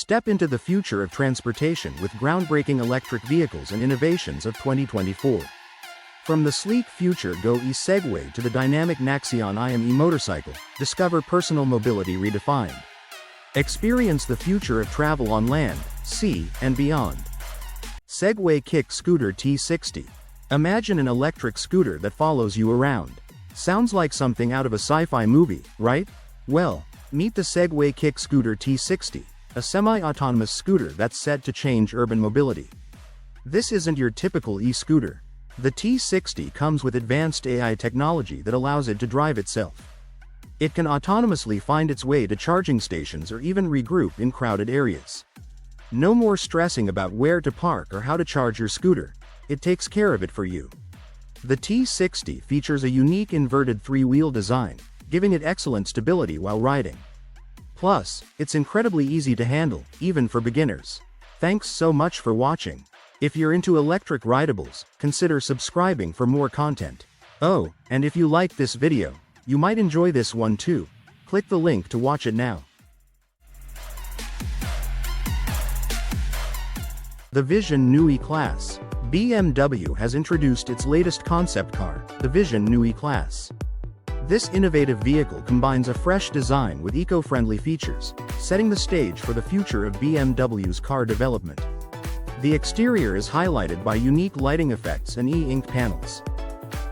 Step into the future of transportation with groundbreaking electric vehicles and innovations of 2024. From the sleek FutureGo E-Segway to the dynamic Naxeon I.Am E-Motorcycle, discover personal mobility redefined. Experience the future of travel on land, sea, and beyond. Segway Kickscooter T60. Imagine an electric scooter that follows you around. Sounds like something out of a sci-fi movie, right? Well, meet the Segway Kickscooter T60, a semi-autonomous scooter that's set to change urban mobility. This isn't your typical e-scooter. The T60 comes with advanced AI technology that allows it to drive itself. It can autonomously find its way to charging stations or even regroup in crowded areas. No more stressing about where to park or how to charge your scooter. It takes care of it for you. The T60 features a unique inverted three-wheel design, giving it excellent stability while riding. Plus, it's incredibly easy to handle, even for beginners. Thanks so much for watching. If you're into electric rideables, consider subscribing for more content. Oh, and if you like this video, you might enjoy this one too. Click the link to watch it now. The Vision Neue Klasse. BMW has introduced its latest concept car, the Vision Neue Klasse. This innovative vehicle combines a fresh design with eco-friendly features, setting the stage for the future of BMW's car development. The exterior is highlighted by unique lighting effects and e-ink panels.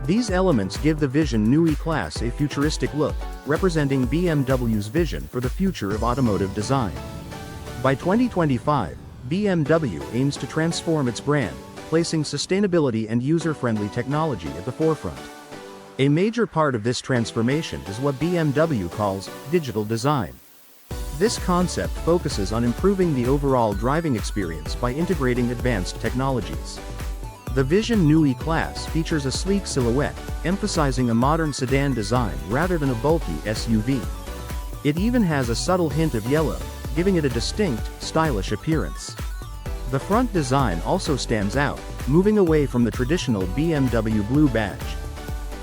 These elements give the Vision Neue Klasse a futuristic look, representing BMW's vision for the future of automotive design. By 2025, BMW aims to transform its brand, placing sustainability and user-friendly technology at the forefront. A major part of this transformation is what BMW calls digital design. This concept focuses on improving the overall driving experience by integrating advanced technologies. The Vision Neue Klasse features a sleek silhouette, emphasizing a modern sedan design rather than a bulky SUV. It even has a subtle hint of yellow, giving it a distinct, stylish appearance. The front design also stands out, moving away from the traditional BMW blue badge.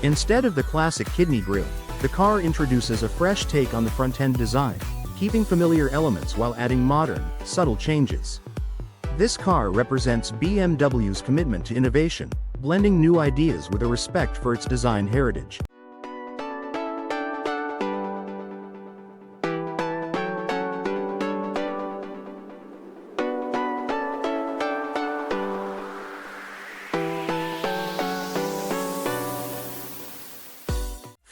Instead of the classic kidney grille, the car introduces a fresh take on the front-end design, keeping familiar elements while adding modern, subtle changes. This car represents BMW's commitment to innovation, blending new ideas with a respect for its design heritage.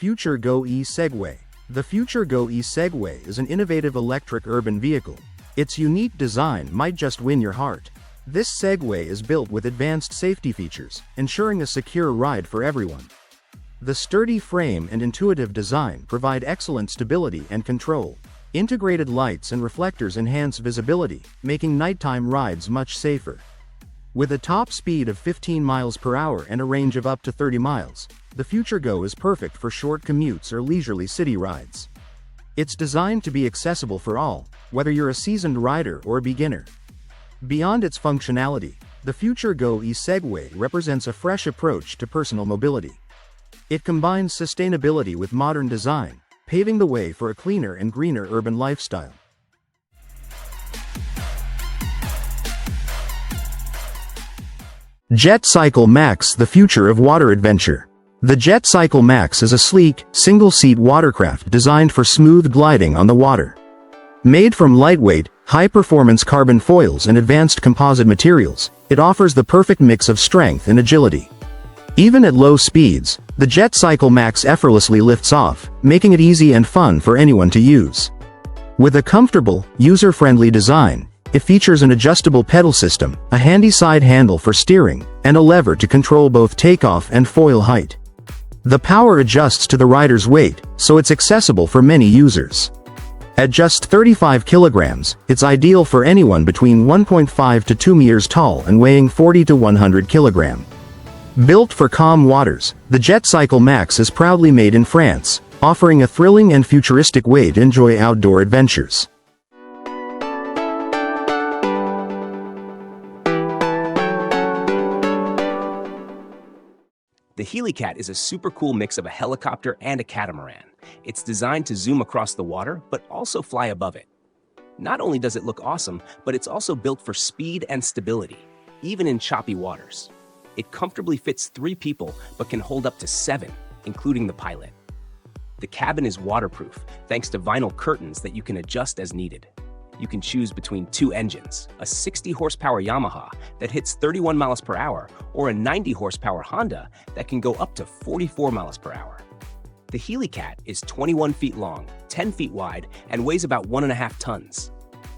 FutureGo E-Segway. The FutureGo E-Segway is an innovative electric urban vehicle. Its unique design might just win your heart. This Segway is built with advanced safety features, ensuring a secure ride for everyone. The sturdy frame and intuitive design provide excellent stability and control. Integrated lights and reflectors enhance visibility, making nighttime rides much safer. With a top speed of 15 miles per hour and a range of up to 30 miles, the FutureGo is perfect for short commutes or leisurely city rides. It's designed to be accessible for all, whether you're a seasoned rider or a beginner. Beyond its functionality, the FutureGo E-Segway represents a fresh approach to personal mobility. It combines sustainability with modern design, paving the way for a cleaner and greener urban lifestyle. JetCycle Max, the future of water adventure. The JetCycle Max is a sleek, single-seat watercraft designed for smooth gliding on the water. Made from lightweight, high-performance carbon foils and advanced composite materials, it offers the perfect mix of strength and agility. Even at low speeds, the JetCycle Max effortlessly lifts off, making it easy and fun for anyone to use. With a comfortable, user-friendly design, it features an adjustable pedal system, a handy side handle for steering, and a lever to control both takeoff and foil height. The power adjusts to the rider's weight, so it's accessible for many users. At just 35 kilograms, it's ideal for anyone between 1.5 to 2 meters tall and weighing 40 to 100 kilograms. Built for calm waters, the JetCycle Max is proudly made in France, offering a thrilling and futuristic way to enjoy outdoor adventures. The Helicat is a super cool mix of a helicopter and a catamaran. It's designed to zoom across the water, but also fly above it. Not only does it look awesome, but it's also built for speed and stability, even in choppy waters. It comfortably fits 3 people, but can hold up to 7, including the pilot. The cabin is waterproof, thanks to vinyl curtains that you can adjust as needed. You can choose between 2 engines, a 60-horsepower Yamaha that hits 31 miles per hour, or a 90-horsepower Honda that can go up to 44 miles per hour. The Helicat is 21 feet long, 10 feet wide, and weighs about 1.5 tons.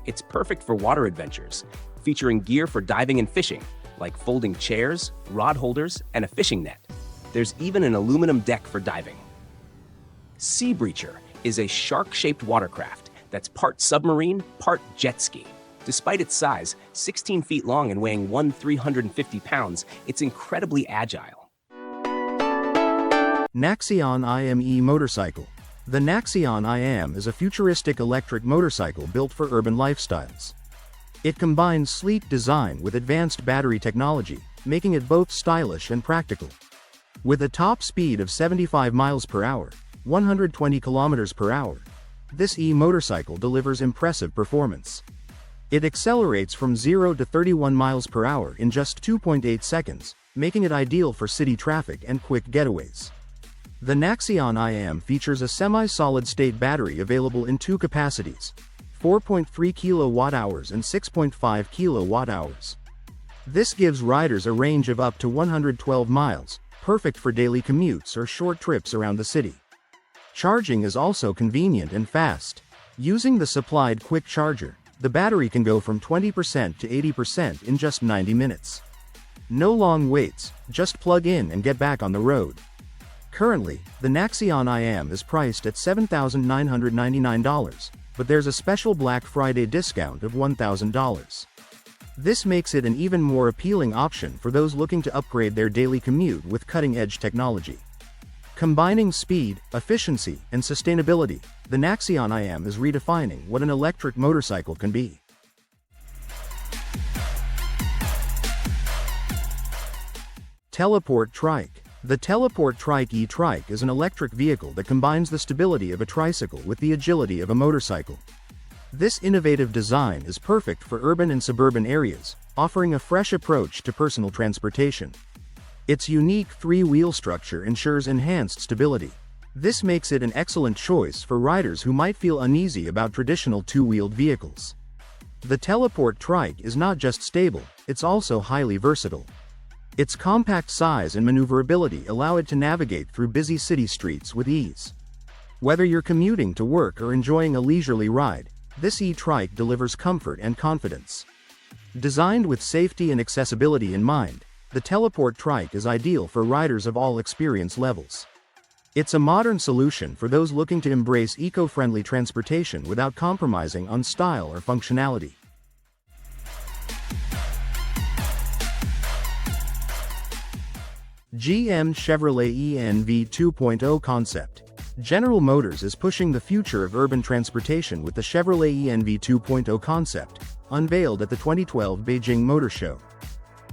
It's perfect for water adventures, featuring gear for diving and fishing, like folding chairs, rod holders, and a fishing net. There's even an aluminum deck for diving. Sea Breacher is a shark-shaped watercraft that's part submarine, part jet ski. Despite its size, 16 feet long and weighing 350 pounds, it's incredibly agile. Naxeon I.Am E-Motorcycle. The Naxeon I.Am is a futuristic electric motorcycle built for urban lifestyles. It combines sleek design with advanced battery technology, making it both stylish and practical. With a top speed of 75 miles per hour, 120 kilometers per hour, this e-motorcycle delivers impressive performance. It accelerates from 0 to 31 miles per hour in just 2.8 seconds, making it ideal for city traffic and quick getaways. The Naxeon I.Am features a semi-solid-state battery available in 2 capacities, 4.3 kilowatt-hours and 6.5 kilowatt-hours. This gives riders a range of up to 112 miles, perfect for daily commutes or short trips around the city. Charging is also convenient and fast. Using the supplied quick charger, the battery can go from 20% to 80% in just 90 minutes. No long waits, just plug in and get back on the road. Currently, the Naxeon I.Am is priced at $7,999, but there's a special Black Friday discount of $1,000. This makes it an even more appealing option for those looking to upgrade their daily commute with cutting-edge technology. Combining speed, efficiency, and sustainability, the Naxeon I.Am is redefining what an electric motorcycle can be. Teleport Trike. The Teleport Trike e-Trike is an electric vehicle that combines the stability of a tricycle with the agility of a motorcycle. This innovative design is perfect for urban and suburban areas, offering a fresh approach to personal transportation. Its unique 3-wheel structure ensures enhanced stability. This makes it an excellent choice for riders who might feel uneasy about traditional 2-wheeled vehicles. The Teleport Trike is not just stable, it's also highly versatile. Its compact size and maneuverability allow it to navigate through busy city streets with ease. Whether you're commuting to work or enjoying a leisurely ride, this e-Trike delivers comfort and confidence. Designed with safety and accessibility in mind, the Teleport Trike is ideal for riders of all experience levels. It's a modern solution for those looking to embrace eco-friendly transportation without compromising on style or functionality. GM Chevrolet ENV 2.0 concept. General Motors is pushing the future of urban transportation with the Chevrolet ENV 2.0 concept, unveiled at the 2012 Beijing Motor Show.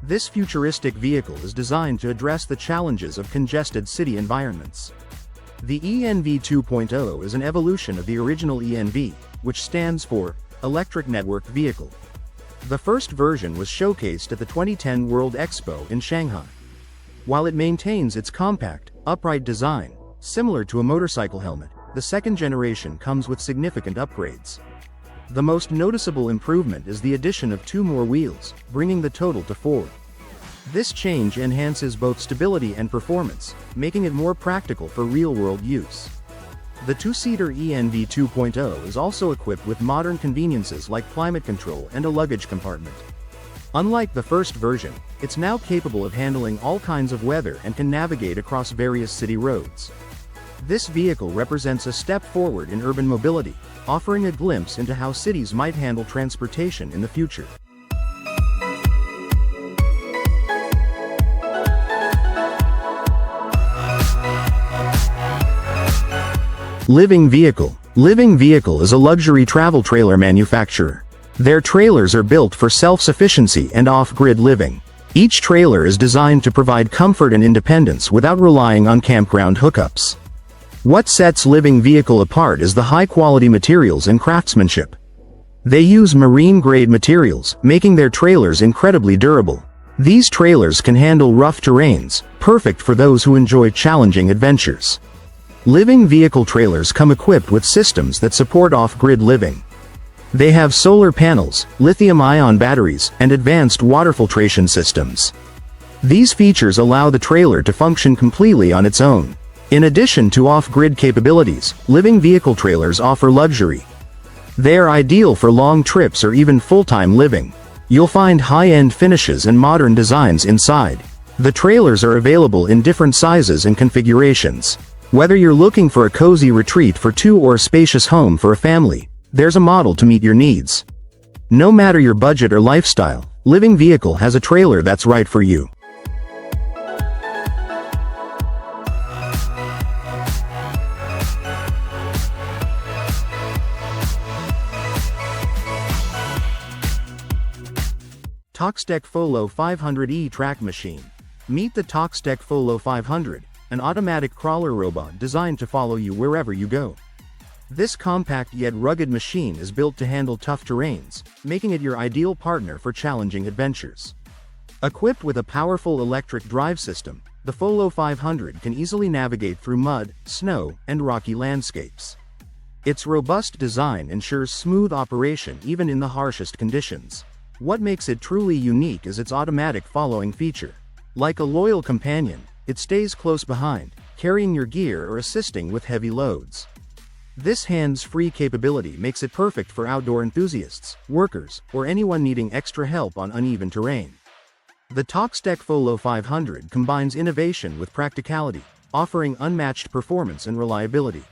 This futuristic vehicle is designed to address the challenges of congested city environments. The ENV 2.0 is an evolution of the original ENV, which stands for Electric Network Vehicle. The first version was showcased at the 2010 World Expo in Shanghai. While it maintains its compact, upright design, similar to a motorcycle helmet, the second generation comes with significant upgrades. The most noticeable improvement is the addition of 2 more wheels, bringing the total to 4. This change enhances both stability and performance, making it more practical for real-world use. The 2-seater ENV 2.0 is also equipped with modern conveniences like climate control and a luggage compartment. Unlike the first version, it's now capable of handling all kinds of weather and can navigate across various city roads. This vehicle represents a step forward in urban mobility, offering a glimpse into how cities might handle transportation in the future. Living Vehicle. Living Vehicle is a luxury travel trailer manufacturer. Their trailers are built for self-sufficiency and off-grid living. Each trailer is designed to provide comfort and independence without relying on campground hookups. What sets Living Vehicle apart is the high-quality materials and craftsmanship. They use marine-grade materials, making their trailers incredibly durable. These trailers can handle rough terrains, perfect for those who enjoy challenging adventures. Living vehicle trailers come equipped with systems that support off-grid living. They have solar panels, lithium-ion batteries, and advanced water filtration systems. These features allow the trailer to function completely on its own. In addition to off-grid capabilities, living vehicle trailers offer luxury. They are ideal for long trips or even full-time living. You'll find high-end finishes and modern designs inside. The trailers are available in different sizes and configurations. Whether you're looking for a cozy retreat for two or a spacious home for a family, there's a model to meet your needs. No matter your budget or lifestyle, Living Vehicle has a trailer that's right for you. Toxtech Folo 500E track machine. Meet the Toxtech Folo 500, an automatic crawler robot designed to follow you wherever you go. This compact yet rugged machine is built to handle tough terrains, making it your ideal partner for challenging adventures. Equipped with a powerful electric drive system, the Folo 500 can easily navigate through mud, snow, and rocky landscapes. Its robust design ensures smooth operation even in the harshest conditions. What makes it truly unique is its automatic following feature. Like a loyal companion, it stays close behind, carrying your gear or assisting with heavy loads. This hands-free capability makes it perfect for outdoor enthusiasts, workers, or anyone needing extra help on uneven terrain. The Toxtech Folo 500 combines innovation with practicality, offering unmatched performance and reliability.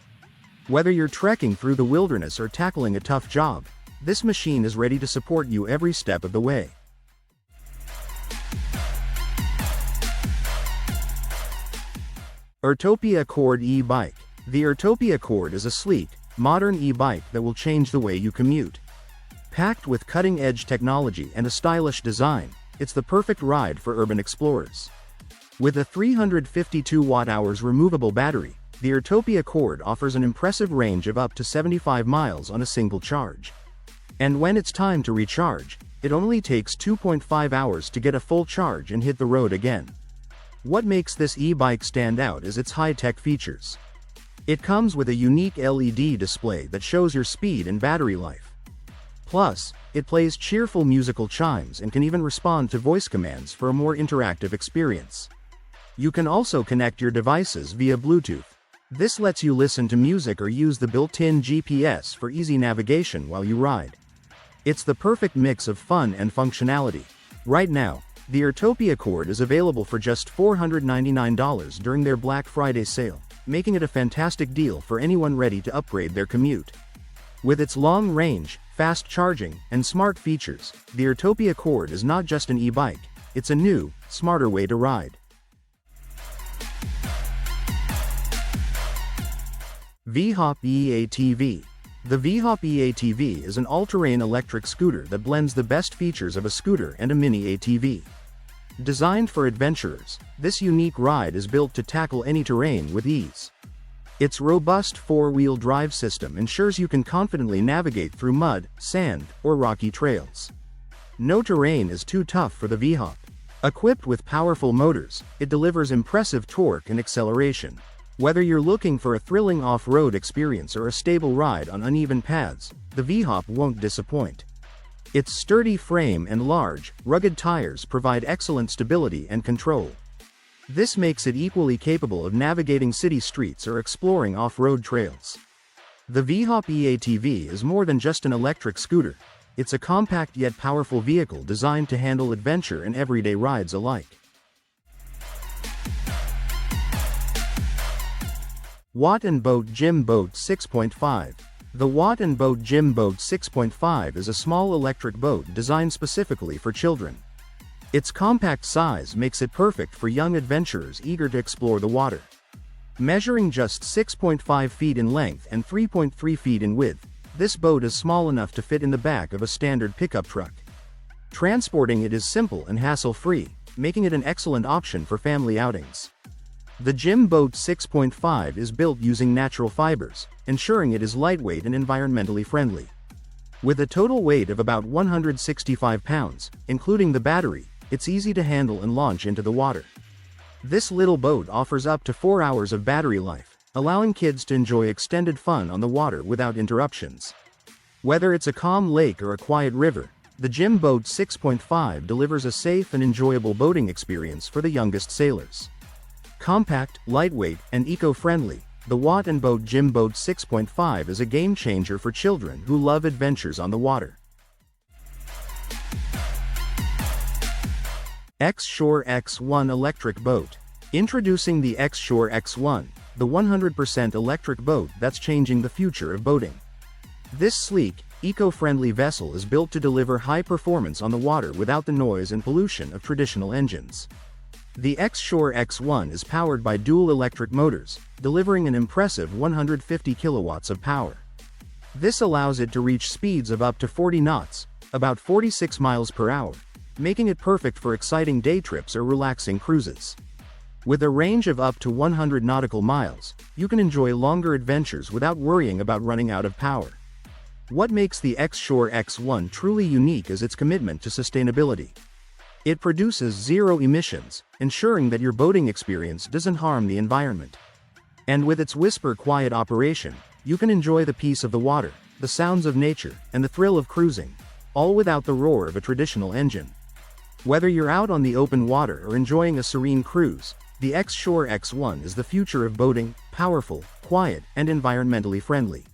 Whether you're trekking through the wilderness or tackling a tough job, this machine is ready to support you every step of the way. Urtopia Chord e-bike. The Urtopia Chord is a sleek, modern e-bike that will change the way you commute. Packed with cutting-edge technology and a stylish design, it's the perfect ride for urban explorers. With a 352 watt-hours removable battery, the Urtopia Chord offers an impressive range of up to 75 miles on a single charge. And when it's time to recharge, it only takes 2.5 hours to get a full charge and hit the road again. What makes this e-bike stand out is its high-tech features. It comes with a unique LED display that shows your speed and battery life. Plus, it plays cheerful musical chimes and can even respond to voice commands for a more interactive experience. You can also connect your devices via Bluetooth. This lets you listen to music or use the built-in GPS for easy navigation while you ride. It's the perfect mix of fun and functionality. Right now, the Urtopia Chord is available for just $499 during their Black Friday sale, making it a fantastic deal for anyone ready to upgrade their commute. With its long range, fast charging, and smart features, the Urtopia Chord is not just an e-bike, it's a new, smarter way to ride. Veehop E-ATV. The Veehop E-ATV is an all-terrain electric scooter that blends the best features of a scooter and a mini ATV. Designed for adventurers, this unique ride is built to tackle any terrain with ease. Its robust four-wheel drive system ensures you can confidently navigate through mud, sand, or rocky trails. No terrain is too tough for the Veehop. Equipped with powerful motors, it delivers impressive torque and acceleration. Whether you're looking for a thrilling off-road experience or a stable ride on uneven paths, the Veehop won't disappoint. Its sturdy frame and large, rugged tires provide excellent stability and control. This makes it equally capable of navigating city streets or exploring off-road trails. The Veehop E-ATV is more than just an electric scooter. It's a compact yet powerful vehicle designed to handle adventure and everyday rides alike. Watt & Boat Gym Boat 6.5. The Watt & Boat Gym Boat 6.5 is a small electric boat designed specifically for children. Its compact size makes it perfect for young adventurers eager to explore the water. Measuring just 6.5 feet in length and 3.3 feet in width, this boat is small enough to fit in the back of a standard pickup truck. Transporting it is simple and hassle-free, making it an excellent option for family outings. The Gym Boat 6.5 is built using natural fibers, ensuring it is lightweight and environmentally friendly. With a total weight of about 165 pounds, including the battery, it's easy to handle and launch into the water. This little boat offers up to 4 hours of battery life, allowing kids to enjoy extended fun on the water without interruptions. Whether it's a calm lake or a quiet river, the Gym Boat 6.5 delivers a safe and enjoyable boating experience for the youngest sailors. Compact, lightweight, and eco-friendly, the Watt & Boat Gym Boat 6.5 is a game-changer for children who love adventures on the water. XShore X1 Electric Boat. Introducing the XShore X1, the 100% electric boat that's changing the future of boating. This sleek, eco-friendly vessel is built to deliver high performance on the water without the noise and pollution of traditional engines. The XShore X1 is powered by dual electric motors, delivering an impressive 150 kilowatts of power. This allows it to reach speeds of up to 40 knots, about 46 miles per hour, making it perfect for exciting day trips or relaxing cruises. With a range of up to 100 nautical miles, you can enjoy longer adventures without worrying about running out of power. What makes the XShore X1 truly unique is its commitment to sustainability. It produces zero emissions, ensuring that your boating experience doesn't harm the environment. And with its whisper-quiet operation, you can enjoy the peace of the water, the sounds of nature, and the thrill of cruising, all without the roar of a traditional engine. Whether you're out on the open water or enjoying a serene cruise, the XShore X1 is the future of boating, powerful, quiet, and environmentally friendly.